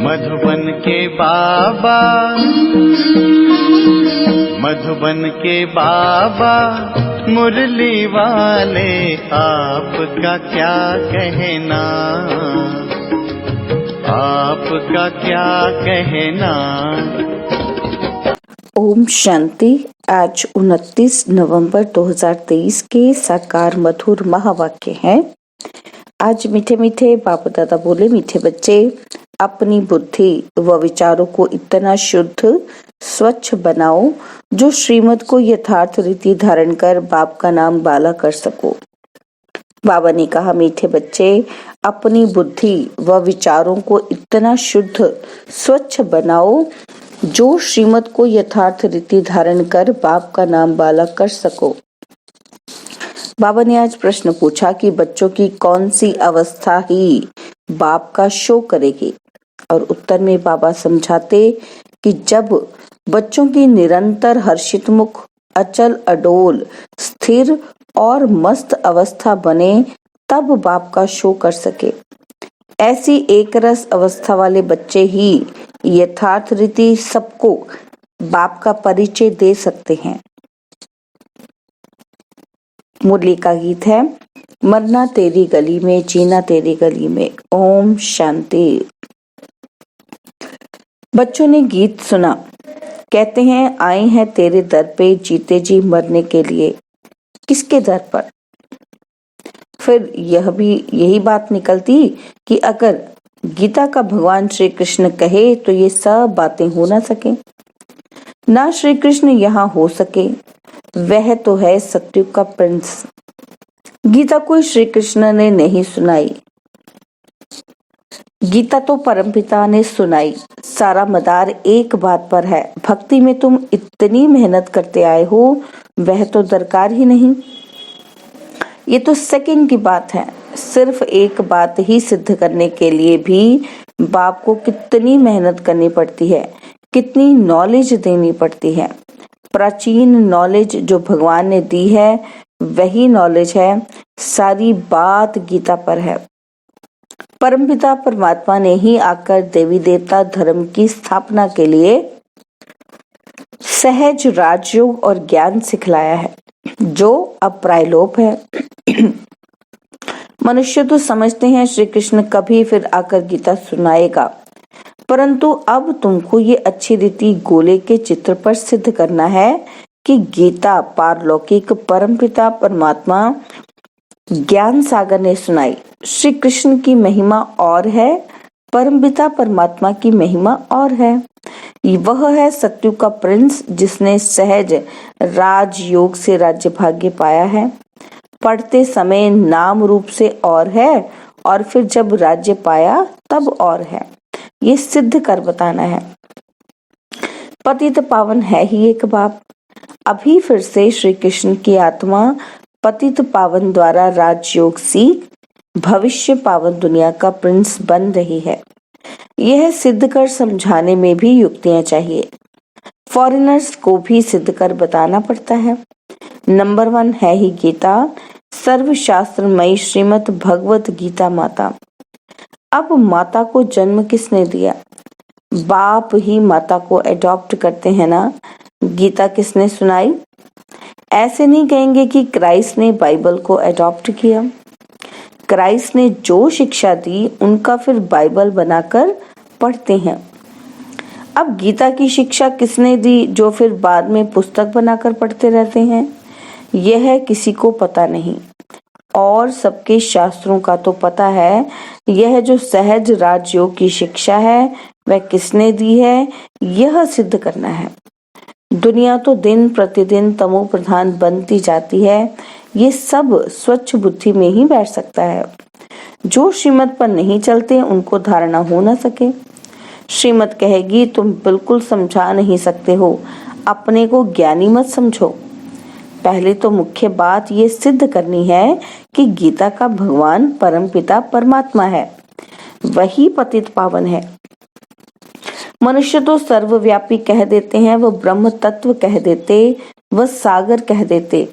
मधुबन के बाबा, मधुबन के बाबा मुरली वाले, आपका क्या कहना, आपका क्या कहना। ओम शांति। आज 29 नवंबर 2023 के साकार मधुर महावाक्य हैं। आज मीठे मीठे बाप दादा बोले, मीठे बच्चे अपनी बुद्धि व विचारों को इतना शुद्ध स्वच्छ बनाओ जो श्रीमत को यथार्थ रीति धारण कर बाप का नाम बाला कर सको। बाबा ने कहा, मीठे बच्चे अपनी बुद्धि व विचारों को इतना शुद्ध स्वच्छ बनाओ जो श्रीमत को यथार्थ रीति धारण कर बाप का नाम बाला कर सको। बाबा ने आज प्रश्न पूछा कि बच्चों की कौन सी अवस्था ही बाप का शो करेगी, और उत्तर में बाबा समझाते कि जब बच्चों की निरंतर हर्षित मुख, अचल अडोल, स्थिर और मस्त अवस्था बने, तब बाप का शो कर सके। ऐसी एक रस अवस्था वाले बच्चे ही यथार्थ रीति सबको बाप का परिचय दे सकते हैं। मुरली का गीत है, मरना तेरी गली में, जीना तेरी गली में। ओम शांति। बच्चों ने गीत सुना, कहते हैं आए हैं तेरे दर पे जीते जी मरने के लिए। किसके दर पर? फिर यही बात निकलती कि अगर गीता का भगवान श्री कृष्ण कहे तो ये सब बातें हो ना सके, ना श्री कृष्ण यहाँ हो सके। वह तो है सत्युग का प्रिंस। गीता कोई श्री कृष्ण ने नहीं सुनाई, गीता तो परमपिता ने सुनाई। सारा मदार एक बात पर है, भक्ति में तुम इतनी मेहनत करते आए हो, वह तो दरकार ही नहीं। ये तो सेकंड की बात है। सिर्फ एक बात ही सिद्ध करने के लिए भी बाप को कितनी मेहनत करनी पड़ती है, कितनी नॉलेज देनी पड़ती है। प्राचीन नॉलेज जो भगवान ने दी है वही नॉलेज है। सारी बात गीता पर है। परमपिता परमात्मा ने ही आकर देवी देवता धर्म की स्थापना के लिए सहज राजयोग और ज्ञान सिखलाया है, जो अब प्रायलोप है। मनुष्य तो समझते हैं श्री कृष्ण कभी फिर आकर गीता सुनाएगा, परंतु अब तुमको ये अच्छी रीति गोले के चित्र पर सिद्ध करना है कि गीता पारलौकिक परमपिता परमात्मा ज्ञान सागर ने सुनाई। श्री कृष्ण की महिमा और है, परमपिता परमात्मा की महिमा और है। वह है सत्युग का प्रिंस, जिसने सहज राजयोग से राज्य भाग्य पाया है। पढ़ते समय नाम रूप से और है, और फिर जब राज्य पाया तब और है। ये सिद्ध कर बताना है। पतित पावन है ही एक बाप। अभी फिर से श्री कृष्ण की आत्मा पतित पावन द्वारा राजयोग सीख भविष्य पावन दुनिया का प्रिंस बन रही है। यह सिद्ध कर समझाने में भी युक्तियां चाहिए। फॉरेनर्स को भी सिद्ध कर बताना पड़ता है। नंबर 1 है ही गीता, सर्वशास्त्रमयी श्रीमद् भगवत गीता माता। अब माता को जन्म किसने दिया? बाप ही माता को अडॉप्ट करते हैं ना। गीता किसने सुनाई? ऐसे नहीं कहेंगे कि क्राइस्ट ने बाइबल को अडॉप्ट किया। क्राइस्ट ने जो शिक्षा दी उनका फिर बाइबल बनाकर पढ़ते हैं। अब गीता की शिक्षा किसने दी जो फिर बाद में पुस्तक बनाकर पढ़ते रहते हैं? यह किसी को पता नहीं, और सबके शास्त्रों का तो पता है। यह जो सहज राजयोग की शिक्षा है वह किसने दी है, यह सिद्ध करना है। दुनिया तो दिन प्रतिदिन तमो प्रधान बनती जाती है। ये सब स्वच्छ बुद्धि में ही बैठ सकता है। जो श्रीमत पर नहीं चलते उनको धारणा हो न सके। श्रीमत कहेगी तुम बिल्कुल समझा नहीं सकते हो, अपने को ज्ञानी मत समझो। पहले तो मुख्य बात ये सिद्ध करनी है कि गीता का भगवान परमपिता परमात्मा है, वही पतित पावन है। मनुष्य तो सर्वव्यापी कह देते हैं, वह ब्रह्म तत्व कह देते, वह सागर कह देते,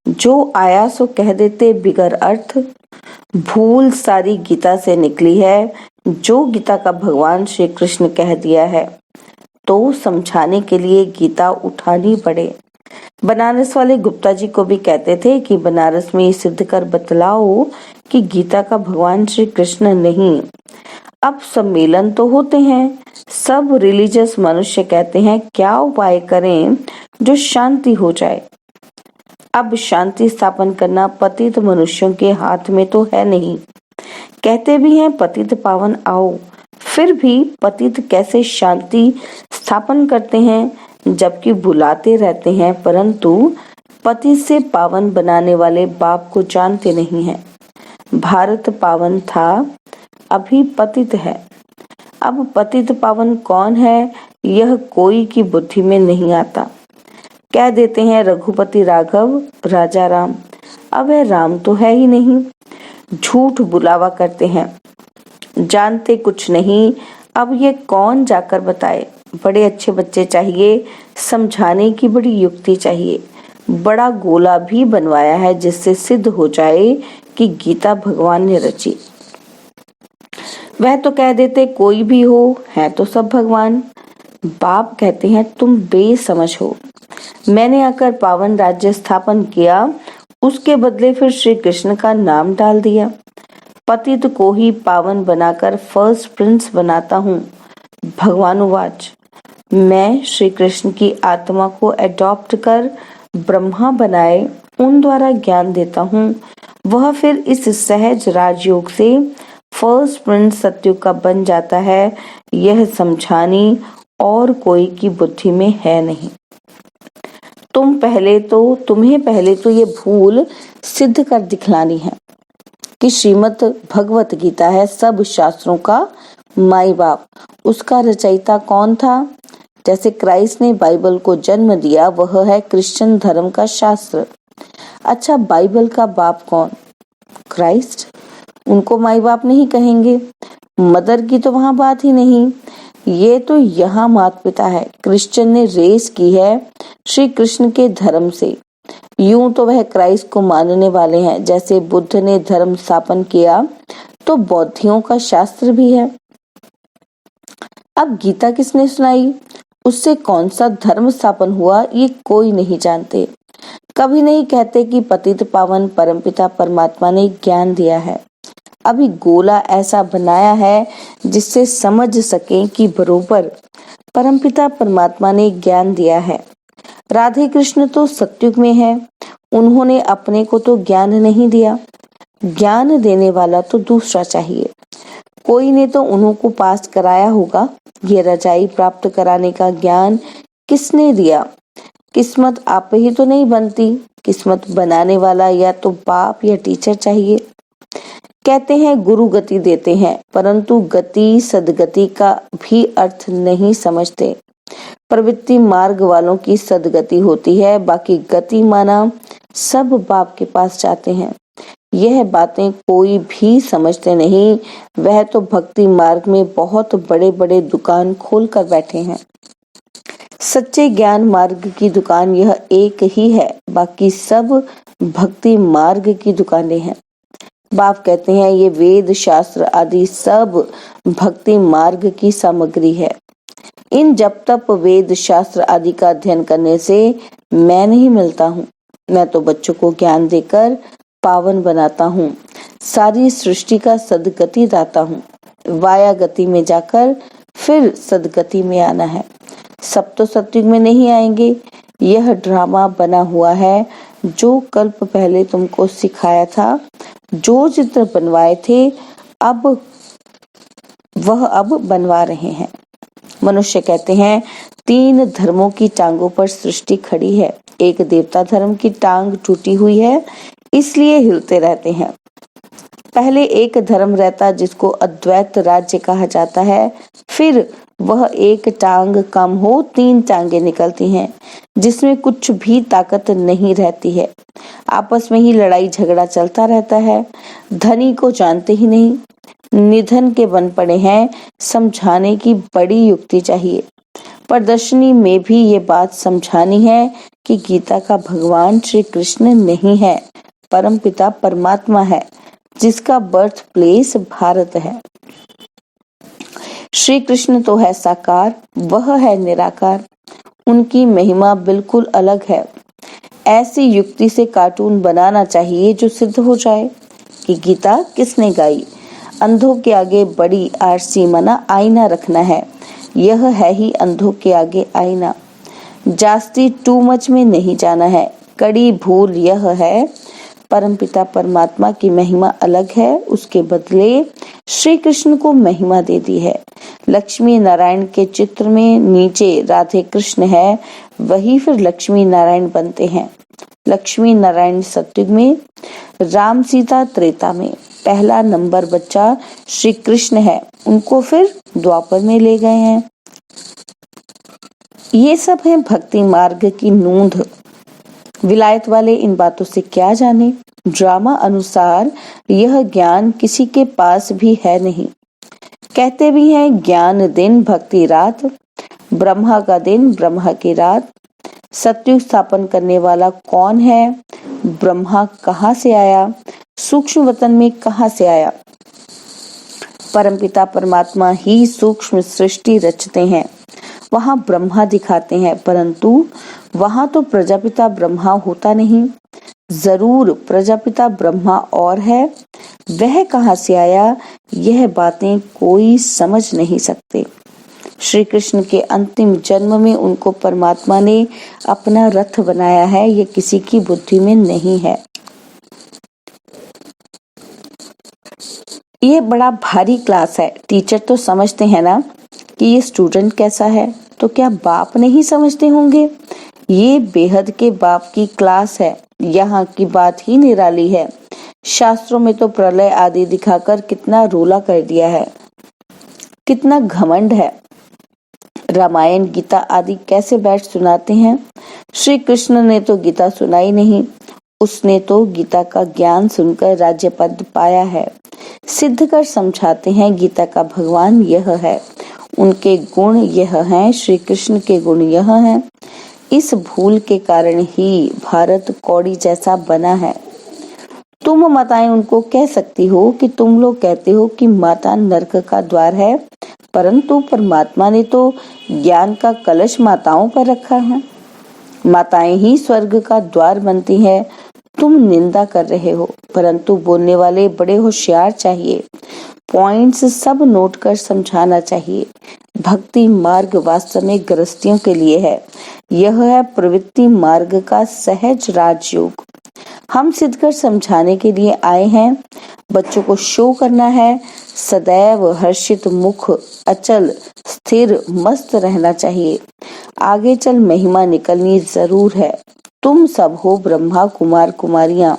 जो आया सो कह देते बिगर अर्थ। भूल सारी गीता से निकली है। जो गीता का भगवान श्री कृष्ण कह दिया है तो समझाने के लिए गीता उठानी पड़े। बनारस वाले गुप्ता जी को भी कहते थे कि बनारस में ये सिद्ध कर बतलाओ कि गीता का भगवान श्री कृष्ण नहीं। अब सम्मेलन तो होते हैं, सब रिलीजियस मनुष्य कहते हैं क्या उपाय करें जो शांति हो जाए। अब शांति स्थापन करना पतित मनुष्यों के हाथ में तो है नहीं। कहते भी हैं पतित पावन आओ, फिर भी पतित कैसे शांति स्थापन करते हैं, जबकि बुलाते रहते हैं परंतु पतित से पावन बनाने वाले बाप को जानते नहीं हैं। भारत पावन था, अभी पतित है। अब पतित पावन कौन है यह कोई की बुद्धि में नहीं आता। कह देते हैं रघुपति राघव राजा राम, अब वह राम तो है ही नहीं। झूठ बुलावा करते हैं, जानते कुछ नहीं। अब ये कौन जाकर बताए। बड़े अच्छे बच्चे चाहिए, समझाने की बड़ी युक्ति चाहिए। बड़ा गोला भी बनवाया है जिससे सिद्ध हो जाए कि गीता भगवान ने रची। वह तो कह देते कोई भी हो, है तो सब भगवान। बाप कहते हैं तुम बेसमझ हो। मैंने आकर पावन राज्य स्थापन किया, उसके बदले फिर श्री कृष्ण का नाम डाल दिया। पतित को ही पावन बनाकर फर्स्ट प्रिंस बनाता हूँ। भगवानुवाच, मैं श्री कृष्ण की आत्मा को एडॉप्ट कर ब्रह्मा बनाए उन द्वारा ज्ञान देता हूँ। वह फिर इस सहज राजयोग से फर्स्ट प्रिंस सत्युग का बन जाता है। यह समझानी और कोई की बुद्धि में है नहीं। तुम्हें पहले तो ये भूल सिद्ध कर दिखलानी है कि श्रीमद् भगवत गीता है सब शास्त्रों का माई बाप। उसका रचयिता कौन था? जैसे क्राइस्ट ने बाइबल को जन्म दिया, वह है क्रिश्चियन धर्म का शास्त्र। अच्छा, बाइबल का बाप कौन? क्राइस्ट। उनको माई बाप नहीं कहेंगे। मदर की तो वहां बात ही नहीं। ये तो यहाँ माता पिता है। क्रिश्चियन ने रेस की है श्री कृष्ण के धर्म से। यूं तो वह क्राइस्ट को मानने वाले हैं। जैसे बुद्ध ने धर्म स्थापन किया तो बौद्धियों का शास्त्र भी है। अब गीता किसने सुनाई, उससे कौन सा धर्म स्थापन हुआ, ये कोई नहीं जानते। कभी नहीं कहते कि पतित पावन परमपिता परमात्मा ने ज्ञान दिया है। अभी गोला ऐसा बनाया है जिससे समझ सके कि बरोबर परमपिता परमात्मा ने ज्ञान दिया है। राधे कृष्ण तो सतयुग में है, उन्होंने अपने को तो ज्ञान नहीं दिया। ज्ञान देने वाला तो दूसरा चाहिए। कोई ने तो उन्हों पास कराया होगा। ये रजाई प्राप्त कराने का ज्ञान किसने दिया? किस्मत आप ही तो नहीं बनती। किस्मत बनाने वाला या तो बाप या टीचर चाहिए। कहते हैं गुरु गति देते हैं, परंतु गति सदगति का भी अर्थ नहीं समझते। प्रवृत्ति मार्ग वालों की सदगति होती है, बाकी गति माना सब बाप के पास जाते हैं। यह बातें कोई भी समझते नहीं। वह तो भक्ति मार्ग में बहुत बड़े बड़े दुकान खोल कर बैठे हैं। सच्चे ज्ञान मार्ग की दुकान यह एक ही है, बाकी सब भक्ति मार्ग की दुकानें हैं। बाप कहते हैं ये वेद शास्त्र आदि सब भक्ति मार्ग की सामग्री है। इन जप तप वेद शास्त्र आदि का अध्ययन करने से मैं नहीं मिलता हूँ। मैं तो बच्चों को ज्ञान देकर पावन बनाता हूँ। सारी सृष्टि का सदगति दाता हूँ। वाया गति में जाकर फिर सदगति में आना है। सब तो सतयुग में नहीं आएंगे। यह ड्रामा बना हुआ है जो कल्प पहले तुमको सिखाया था। जो चित्र बनवाए थे अब बनवा रहे हैं। मनुष्य कहते हैं 3 धर्मों की टांगों पर सृष्टि खड़ी है। एक देवता धर्म की टांग टूटी हुई है, इसलिए हिलते रहते हैं। पहले एक धर्म रहता जिसको अद्वैत राज्य कहा जाता है, फिर वह एक टांग कम हो 3 टांगे निकलती हैं, जिसमें कुछ भी ताकत नहीं रहती है। आपस में ही लड़ाई झगड़ा चलता रहता है। धनी को जानते ही नहीं, निधन के बन पड़े हैं। समझाने की बड़ी युक्ति चाहिए। प्रदर्शनी में भी ये बात समझानी है कि गीता का भगवान श्री कृष्ण नहीं है, परमपिता परमात्मा है, जिसका बर्थ प्लेस भारत है। श्री कृष्ण तो है साकार, वह है निराकार, उनकी महिमा बिल्कुल अलग है। ऐसी युक्ति से कार्टून बनाना चाहिए जो सिद्ध हो जाए कि गीता किसने गाई। अंधों के आगे बड़ी आरसी मना आईना रखना है, यह है ही अंधों के आगे आईना। जास्ती टू मच में नहीं जाना है। कड़ी भूल यह है, परमपिता परमात्मा की महिमा अलग है, उसके बदले श्री कृष्ण को महिमा दे दी है। लक्ष्मी नारायण के चित्र में नीचे राधे कृष्ण है, वही फिर लक्ष्मी नारायण बनते हैं। लक्ष्मी नारायण सतयुग में, राम सीता त्रेता में, पहला नंबर बच्चा श्री कृष्ण है, उनको फिर द्वापर में ले गए हैं। ये सब है भक्ति मार्ग की नूंद। विलायत वाले इन बातों से क्या जाने। ड्रामा अनुसार यह ज्ञान किसी के पास भी है नहीं। कहते भी हैं ज्ञान दिन भक्ति रात, ब्रह्मा का दिन ब्रह्मा की रात। सतयुग स्थापन करने वाला कौन है? ब्रह्मा कहाँ से आया? सूक्ष्म वतन में कहाँ से आया? परमपिता परमात्मा ही सूक्ष्म सृष्टि रचते हैं, वहां ब्रह्मा दिखाते हैं, परंतु वहां तो प्रजापिता ब्रह्मा होता नहीं। जरूर प्रजापिता ब्रह्मा और है, वह कहाँ से आया? यह बातें कोई समझ नहीं सकते। श्री कृष्ण के अंतिम जन्म में उनको परमात्मा ने अपना रथ बनाया है, यह किसी की बुद्धि में नहीं है। ये बड़ा भारी क्लास है। टीचर तो समझते हैं ना कि ये स्टूडेंट कैसा है, तो क्या बाप नहीं समझते होंगे? ये बेहद के बाप की क्लास है। यहाँ की बात ही निराली है। शास्त्रों में तो प्रलय आदि दिखाकर कितना रोला कर दिया है, कितना घमंड है। रामायण गीता आदि कैसे बैठ सुनाते हैं। श्री कृष्ण ने तो गीता सुनाई नहीं, उसने तो गीता का ज्ञान सुनकर राज्य पद पाया है। सिद्ध कर समझाते हैं गीता का भगवान यह है, उनके गुण यह हैं, श्री कृष्ण के गुण यह हैं। इस भूल के कारण ही भारत कौड़ी जैसा बना है। तुम माताएं उनको कह सकती हो कि तुम लोग कहते हो कि माता नरक का द्वार है, परंतु परमात्मा ने तो ज्ञान का कलश माताओं पर रखा है। माताएं ही स्वर्ग का द्वार बनती हैं। तुम निंदा कर रहे हो, परंतु बोलने वाले बड़े होशियार चाहिए। पॉइंट्स सब नोट कर समझाना चाहिए। भक्ति मार्ग वास्तव में गृहस्थियों के लिए है। यह है प्रवृत्ति मार्ग का सहज राजयोग। हम सिद्ध कर समझाने के लिए आए हैं। बच्चों को शो करना है। सदैव हर्षित मुख, अचल स्थिर मस्त रहना चाहिए। आगे चल महिमा निकलनी जरूर है। तुम सब हो ब्रह्मा कुमार कुमारियां।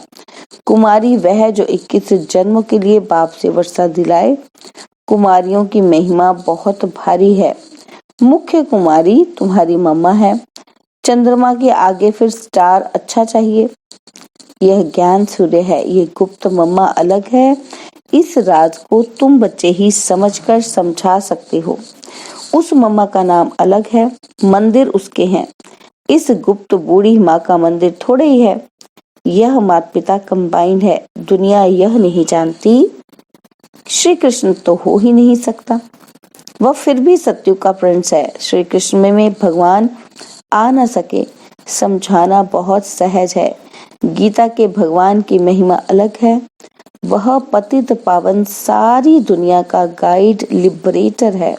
कुमारी वह जो 21 जन्मों के लिए बाप से वर्षा दिलाए। कुमारियों की महिमा बहुत भारी है। मुख्य कुमारी तुम्हारी मम्मा है। चंद्रमा के आगे फिर स्टार अच्छा चाहिए। यह ज्ञान सूर्य है, ये गुप्त मम्मा अलग है। इस राज को तुम बच्चे ही समझकर समझा सकते हो। उस मम्मा का नाम अलग है, मंदिर उसके हैं। इस गुप्त बूढ़ी माँ का मंदिर थोड़े ही है। यह माता पिता कंबाइंड है। दुनिया यह नहीं जानती श्री कृष्ण तो हो ही नहीं सकता। वह फिर भी सत्युग का प्रिंस है। श्री कृष्ण में भगवान आ न सके, समझाना बहुत सहज है। गीता के भगवान की महिमा अलग है। वह पतित पावन सारी दुनिया का गाइड लिबरेटर है।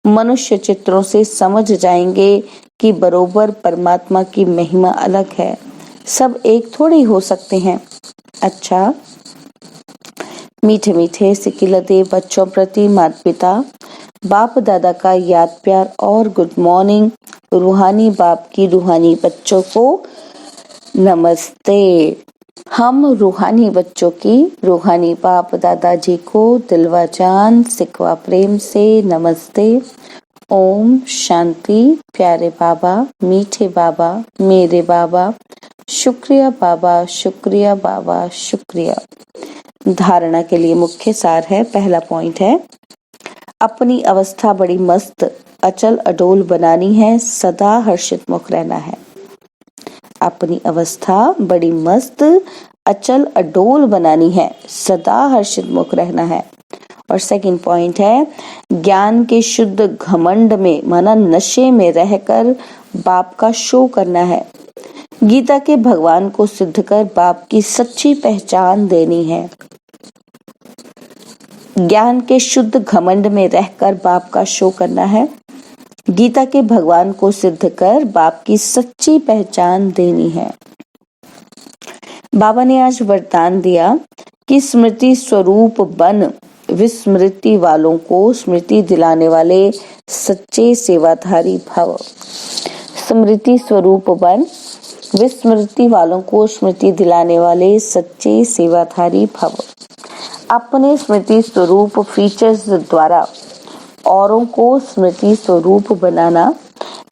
मनुष्य चित्रों से समझ जाएंगे कि बरोबर परमात्मा की महिमा अलग है। सब एक थोड़े हो सकते हैं। अच्छा, मीठे मीठे सिकिलते बच्चों प्रति माता पिता बाप दादा का याद प्यार और गुड मॉर्निंग। रूहानी बाप की रूहानी बच्चों को नमस्ते। हम रूहानी बच्चों की रूहानी बाप दादाजी को दिलवा जान सिकवा प्रेम से नमस्ते। ओम शांति। प्यारे बाबा, मीठे बाबा, मेरे बाबा, शुक्रिया बाबा, शुक्रिया बाबा, शुक्रिया। धारणा के लिए मुख्य सार है। पहला पॉइंट है, अपनी अवस्था बड़ी मस्त अचल अडोल बनानी है, सदा हर्षित मुख रहना है। अपनी अवस्था बड़ी मस्त अचल अडोल बनानी है, सदा हर्षित मुख रहना है। और सेकंड पॉइंट है ज्ञान के शुद्ध घमंड में माना नशे में रहकर बाप का शो करना है। गीता के भगवान को सिद्ध कर बाप की सच्ची पहचान देनी है। ज्ञान के शुद्ध घमंड में रहकर बाप का शो करना है। गीता के भगवान को सिद्ध कर बाप की सच्ची पहचान देनी है। बाबा ने आज वरदान दिया कि स्मृति स्वरूप बन विस्मृति वालों को स्मृति दिलाने वाले सच्चे सेवाधारी भव। स्मृति स्वरूप बन विस्मृति वालों को स्मृति दिलाने वाले सच्चे सेवाधारी भव। अपने स्मृति स्वरूप फीचर्स द्वारा औरों को स्मृति स्वरूप बनाना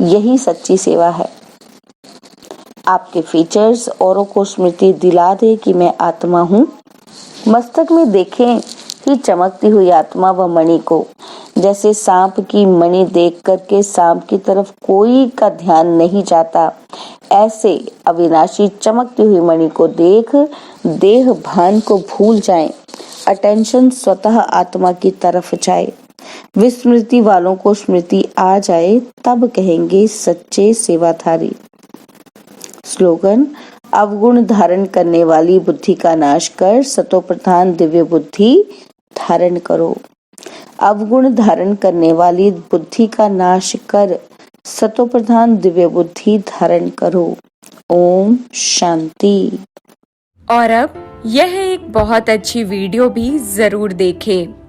यही सच्ची सेवा है। आपके फीचर्स औरों को स्मृति दिला दे कि मैं आत्मा हूँ। मस्तक में देखें ही चमकती हुई आत्मा व मणि को। जैसे सांप की मणि देख करके सांप की तरफ कोई का ध्यान नहीं जाता, ऐसे अविनाशी चमकती हुई मणि को देख देह भान को भूल जाएं, अटेंशन स्वतः आत्मा की तरफ जाए। विस्मृति वालों को स्मृति आ जाए तब कहेंगे सच्चे सेवाधारी। स्लोगन अवगुण धारण करने वाली बुद्धि का नाश कर सतो प्रधान दिव्य बुद्धि धारण करो। अवगुण धारण करने वाली बुद्धि का नाश कर सतो प्रधान दिव्य बुद्धि धारण करो। ओम शांति। और अब यह एक बहुत अच्छी वीडियो भी जरूर देखें।